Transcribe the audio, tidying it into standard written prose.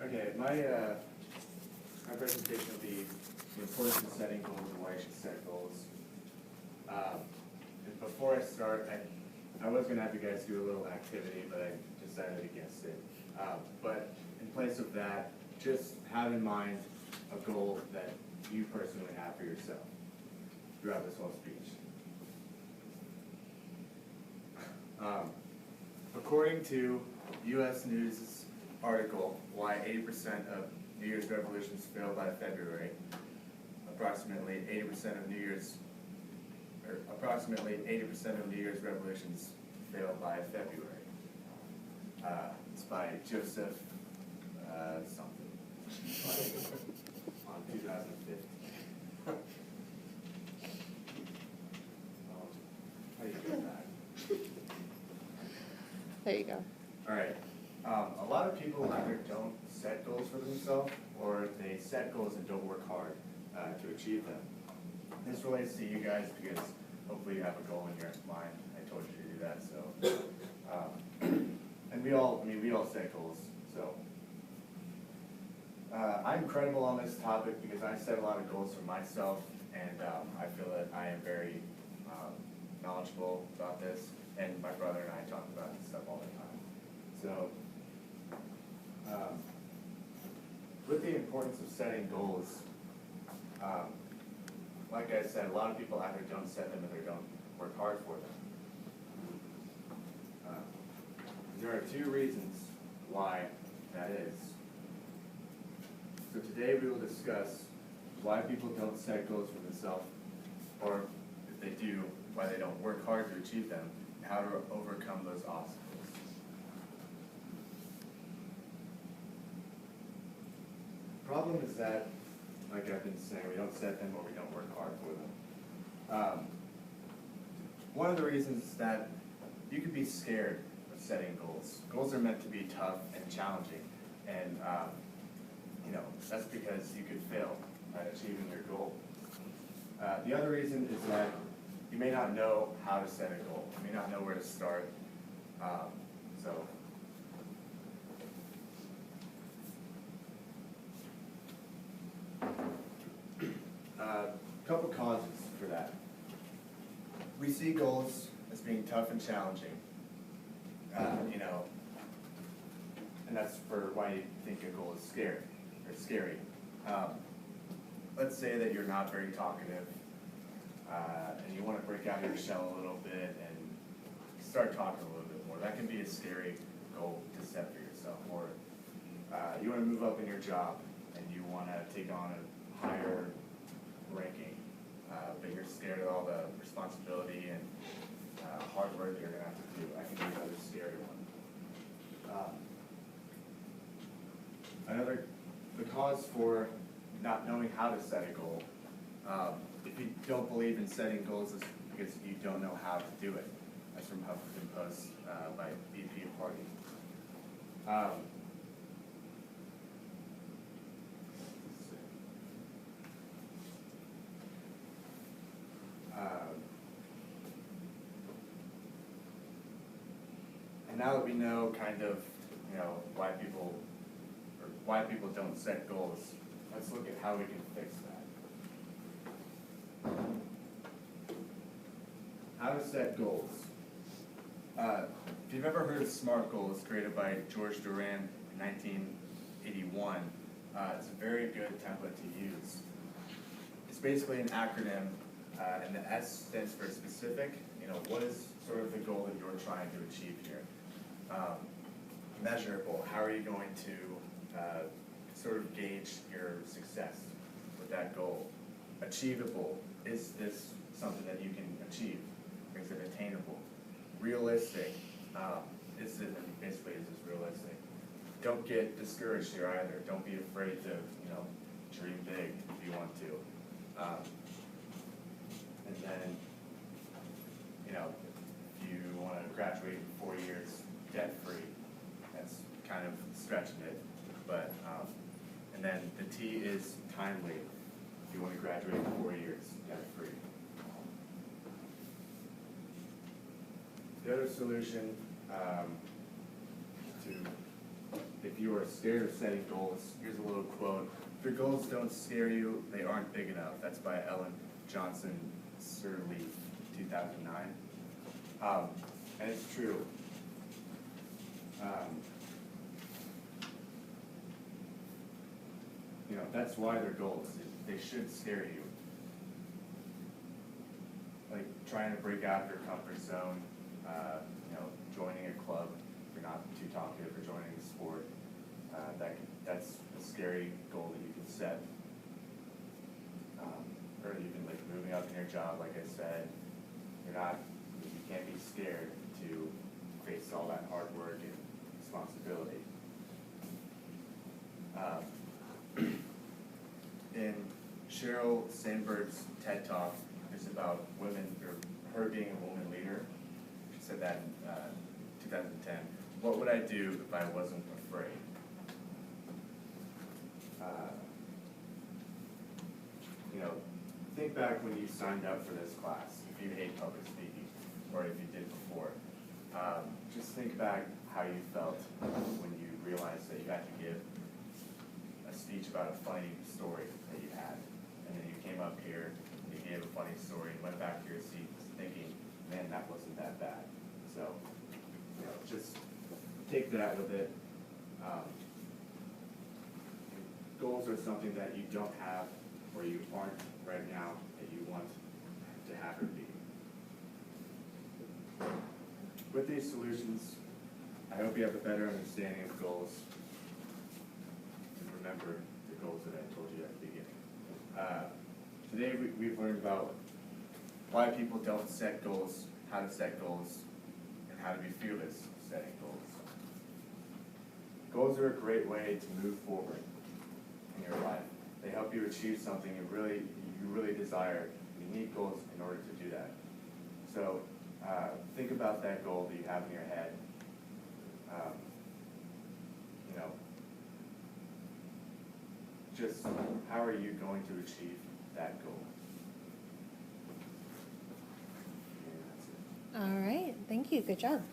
Okay, my presentation will be the importance of setting goals and why you should set goals. And before I start, I was going to have you guys do a little activity, but I decided against it. But in place of that, just have in mind a goal that you personally have for yourself throughout this whole speech. According to U.S. News' article, Why 80% of New Year's resolutions fail by February, approximately 80% of New Year's resolutions fail by February. It's by Joseph something on 2015. How do you get that? There you go. All right. A lot of people either don't set goals for themselves or they set goals and don't work hard to achieve them. This relates to you guys because hopefully you have a goal in your mind. I told you to do that. So, and we all set goals. So, I'm credible on this topic because I set a lot of goals for myself, and I feel that I am very knowledgeable about this. And my brother and I talk about this stuff all the time. So, with the importance of setting goals, like I said, a lot of people either don't set them or they don't work hard for them. There are two reasons why that is. So today we will discuss why people don't set goals for themselves, or if they do, why they don't work hard to achieve them, and how to overcome those obstacles. The problem is that, like I've been saying, we don't set them or we don't work hard for them. One of the reasons is that you could be scared of setting goals. Goals are meant to be tough and challenging, and that's because you could fail at achieving your goal. The other reason is that you may not know how to set a goal. You may not know where to start. A couple causes for that. We see goals as being tough and challenging, and that's for why you think a goal is scary. Let's say that you're not very talkative, and you want to break out of your shell a little bit and start talking a little bit more. That can be a scary goal to set for yourself. Or you want to move up in your job, and you want to take on a higher ranking, but you're scared of all the responsibility and hard work that you're going to have to do. That can be another scary one. The cause for not knowing how to set a goal, if you don't believe in setting goals, is because you don't know how to do it. That's from Huffington Post by VP Party. And now that we know kind of, why people don't set goals, let's look at how we can fix that. How to set goals. If you've ever heard of SMART goals created by George Duran in 1981, it's a very good template to use. It's basically an acronym, and the S stands for specific. What is sort of the goal that you're trying to achieve here? Measurable. How are you going to sort of gauge your success with that goal? Achievable. Is this something that you can achieve? Is it attainable? Realistic. Is this realistic? Don't get discouraged here either. Don't be afraid to, dream big if you want to. And then, if you want to graduate in 4 years debt-free, that's kind of stretching it. But, and then the T is timely. If you want to graduate in 4 years debt-free. The other solution to if you are scared of setting goals, here's a little quote. If your goals don't scare you, they aren't big enough. That's by Ellen Johnson Sirleaf, 2009. And it's true. That's why they're goals. They should scare you. Like trying to break out of your comfort zone, joining a club if you're not too talkative, or joining a sport. That's a scary goal that you can set. Or even like moving up in your job, like I said, you can't be scared to face all that hard work and responsibility. In Sheryl Sandberg's TED Talk, it's about women, or her being a woman leader. She said that in 2010. What would I do if I wasn't afraid? Think back when you signed up for this class, if you hate public speaking, or if you did before. Just think back how you felt when you realized that you had to give a speech about a funny story that you had. And then you came up here, and you gave a funny story, and went back to your seat thinking, man, that wasn't that bad. So, just take that with it. Goals are something that you don't have, or you aren't right now, that you want to have or be. With these solutions, I hope you have a better understanding of goals, and remember the goals that I told you at the beginning. Today we've learned about why people don't set goals, how to set goals, and how to be fearless setting goals. Goals are a great way to move forward in your life. They help you achieve something you really desire. You need goals in order to do that. So think about that goal that you have in your head. Just how are you going to achieve that goal? All right, thank you, good job.